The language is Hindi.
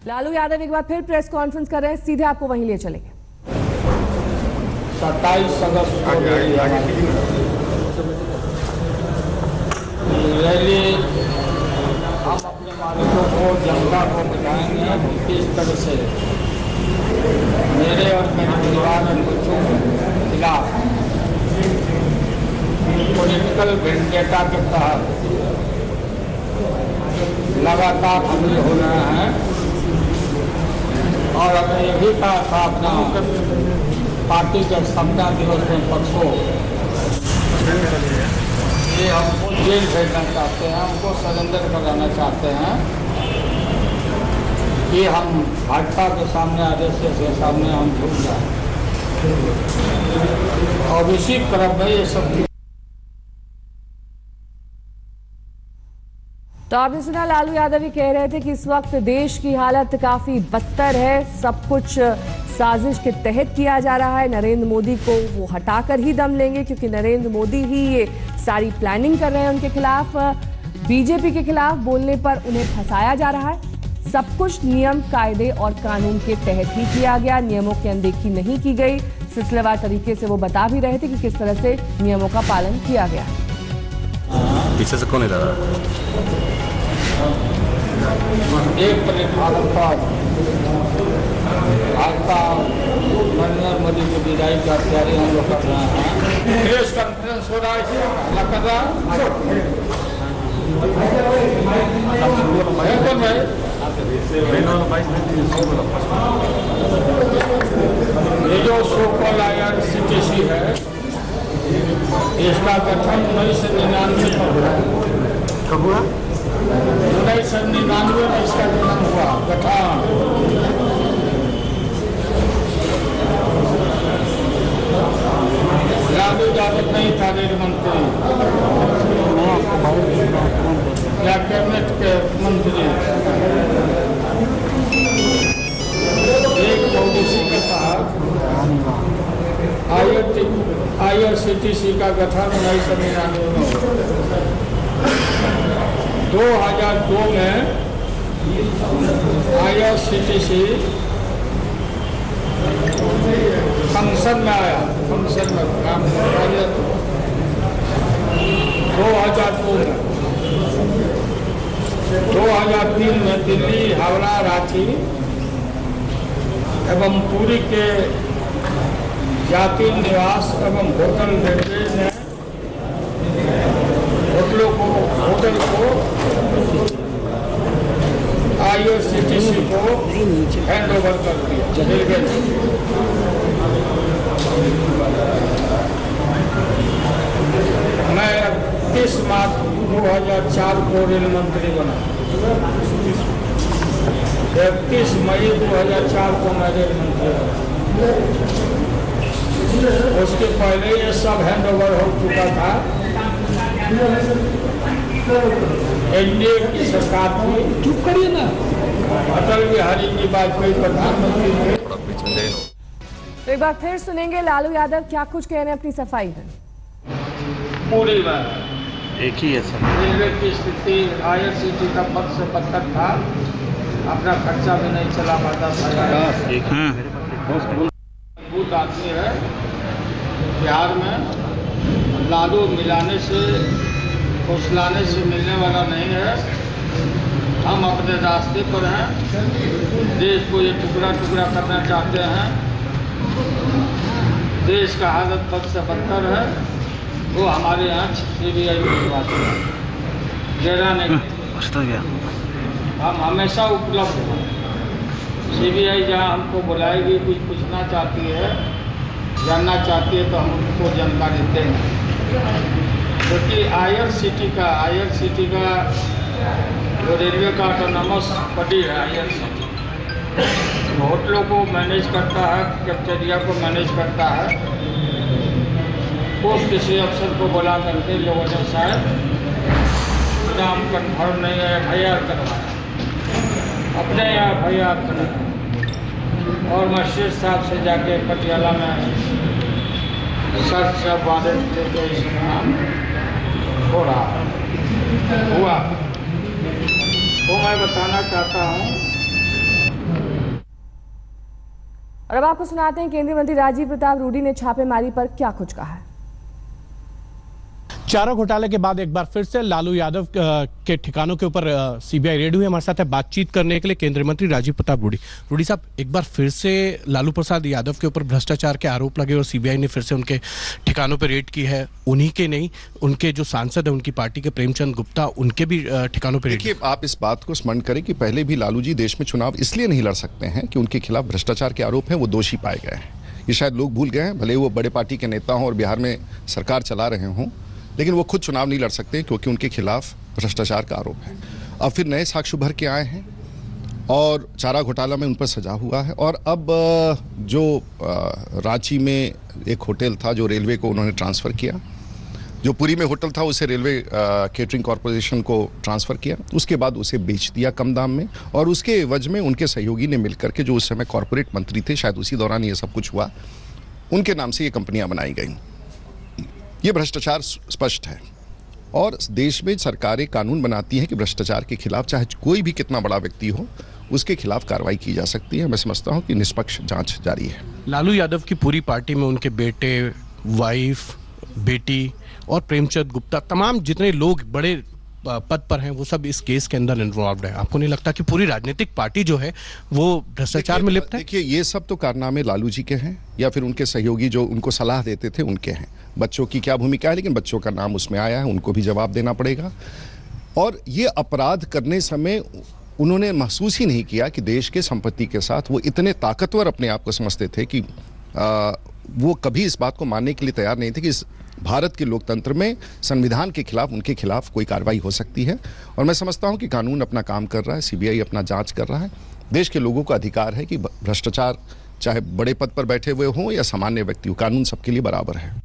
लालू यादव एक बार फिर प्रेस कॉन्फ्रेंस कर रहे हैं, सीधे आपको वहीं ले चलेंगे। 27 अगस्त को रैली हम अपने मालिकों को, जनता को बताएंगे कि किस तरह से मेरे और मेरे परिवार के बच्चों के खिलाफ पॉलिटिकल वेंडेटा के तहत लगातार हमले हो रहे हैं। और हमने ये भी कहा था अपना पार्टी के स्थापना दिवस में परसों ये हमको जेल भेजना चाहते हैं, हमको सरेंडर कराना चाहते हैं कि हम भाजपा के सामने, आरएसएस के सामने हम झुक जाए। और इसी क्रम में ये सब तो आपने सुना, लालू यादव ही कह रहे थे कि इस वक्त देश की हालत काफी बदतर है, सब कुछ साजिश के तहत किया जा रहा है। नरेंद्र मोदी को वो हटाकर ही दम लेंगे, क्योंकि नरेंद्र मोदी ही ये सारी प्लानिंग कर रहे हैं उनके खिलाफ। बीजेपी के खिलाफ बोलने पर उन्हें फंसाया जा रहा है। सब कुछ नियम, कायदे और कानून के तहत ही किया गया, नियमों की अनदेखी नहीं की गई। सिलसिलेवार तरीके से वो बता भी रहे थे कि किस तरह से नियमों का पालन किया गया। पीछे से कौन इधर एक भाजपा नरेंद्र मोदी की विदाई का तैयारी हम लोग कर रहे हैं। प्रेस कॉन्फ्रेंस हो रहा है, कर रहा ये जो सो कॉल IRCTC है, इसका गठन 1999 में हुआ। कब हुआ? 1999 में इसका जन्म हुआ, गठन। लालू यादव नहीं था रेल मंत्री या कैबिनेट के मंत्री। एक पॉलिसी के तहत IRCTC का गठन 1999 में हुआ। 2002 में IRCTC फंक्शन में आया, फंक्शन में काम 2002 में। 2003 में दिल्ली, हावड़ा, रांची एवं पुरी के जाति निवास एवं होटल रेलवे ने होटल को IRCTC को हैंड ओवर कर दिया रेलवे ने। मैं 30 मार्च 2004 को रेल मंत्री बना। 31 मई 2004 को मैं रेल मंत्री बना। उसके पहले ये सब हैंड ओवर हो चुका था। एनडीए की सरकार थी, चुप करिए ना, अटल बिहारी जी वाजपेयी प्रधानमंत्री थे। तो एक बार फिर सुनेंगे लालू यादव क्या कुछ कह रहे हैं अपनी सफाई में। पूरी बात एक ही है सर। रेलवे की स्थिति IRCTC का पद से पत्थर था, अपना खर्चा भी नहीं चला पाता था। मजबूत आदमी है बिहार में। लालू मिलाने से, फुसलाने से मिलने वाला नहीं है। हम अपने रास्ते पर हैं, देश को ये टुकड़ा टुकड़ा करना चाहते हैं। देश का हालत बद से बदतर है। वो हमारे यहाँ CBI विश्वास देना नहीं, हम हमेशा उपलब्ध हैं। CBI जहाँ हमको बुलाएगी, कुछ पूछना चाहती है, जानना चाहती है, तो हम उनको जानकारी देंगे। क्योंकि IRCTC का जो रेलवे का ऑटोनॉमस बॉडी है IRCTC, होटलों को मैनेज करता है, कैफेटेरिया को मैनेज करता है। उस किसी अफसर को बुला करके लोगों ने शायद नाम कन्फर्म नहीं है, FIR करवाया, अपने यहाँ FIR कराया। और मस्जिद साहब से जाके पटियाला में सर्च वारंट लेके इस नाम हो रहा हुआ। वो मैं बताना चाहता हूँ और अब आपको सुनाते हैं केंद्रीय मंत्री राजीव प्रताप रूडी ने छापेमारी पर क्या कुछ कहा है। चारा घोटाले के बाद एक बार फिर से लालू यादव के ठिकानों के ऊपर सीबीआई रेड हुई। हमारे साथ है बातचीत करने के लिए केंद्रीय मंत्री राजीव प्रताप रूडी। रूडी साहब, एक बार फिर से लालू प्रसाद यादव के ऊपर भ्रष्टाचार के आरोप लगे और सीबीआई ने फिर से उनके ठिकानों पर रेड की है। उन्हीं के नहीं, उनके जो सांसद है उनकी पार्टी के प्रेमचंद गुप्ता, उनके भी ठिकानों पर रेड। देखिए, आप इस बात को स्मरण करें कि पहले भी लालू जी देश में चुनाव इसलिए नहीं लड़ सकते हैं कि उनके खिलाफ भ्रष्टाचार के आरोप हैं, वो दोषी पाए गए हैं। ये शायद लोग भूल गए हैं, भले वो बड़े पार्टी के नेता हों और बिहार में सरकार चला रहे हों, लेकिन वो खुद चुनाव नहीं लड़ सकते क्योंकि उनके खिलाफ भ्रष्टाचार का आरोप है। अब फिर नए साक्ष्य भर के आए हैं और चारा घोटाला में उन पर सजा हुआ है। और अब जो रांची में एक होटल था जो रेलवे को उन्होंने ट्रांसफ़र किया, जो पुरी में होटल था उसे रेलवे केटरिंग कॉरपोरेशन को ट्रांसफ़र किया, उसके बाद उसे बेच दिया कम दाम में। और उसके एवज में उनके सहयोगी ने मिलकर के, जो उस समय कॉरपोरेट मंत्री थे, शायद उसी दौरान ये सब कुछ हुआ, उनके नाम से ये कंपनियां बनाई गई। ये भ्रष्टाचार स्पष्ट है और देश में सरकारें कानून बनाती हैं कि भ्रष्टाचार के खिलाफ चाहे कोई भी कितना बड़ा व्यक्ति हो, उसके खिलाफ कार्रवाई की जा सकती है। मैं समझता हूं कि निष्पक्ष जांच जारी है। लालू यादव की पूरी पार्टी में उनके बेटे, वाइफ, बेटी और प्रेमचंद गुप्ता, तमाम जितने लोग बड़े पद पर हैं, वो सब इस केस के अंदर इन्वॉल्व है। आपको नहीं लगता कि पूरी राजनीतिक पार्टी जो है वो भ्रष्टाचार में लिप्त है? देखिए, ये सब तो कारनामे लालू जी के हैं या फिर उनके सहयोगी जो उनको सलाह देते थे उनके हैं। बच्चों की क्या भूमिका है, लेकिन बच्चों का नाम उसमें आया है, उनको भी जवाब देना पड़ेगा। और ये अपराध करने समय उन्होंने महसूस ही नहीं किया कि देश के संपत्ति के साथ वो इतने ताकतवर अपने आप को समझते थे कि वो कभी इस बात को मानने के लिए तैयार नहीं थे कि इस भारत के लोकतंत्र में संविधान के खिलाफ, उनके खिलाफ कोई कार्रवाई हो सकती है। और मैं समझता हूं कि कानून अपना काम कर रहा है, सीबीआई अपना जांच कर रहा है। देश के लोगों का अधिकार है कि भ्रष्टाचार चाहे बड़े पद पर बैठे हुए हों या सामान्य व्यक्ति हो, कानून सबके लिए बराबर है।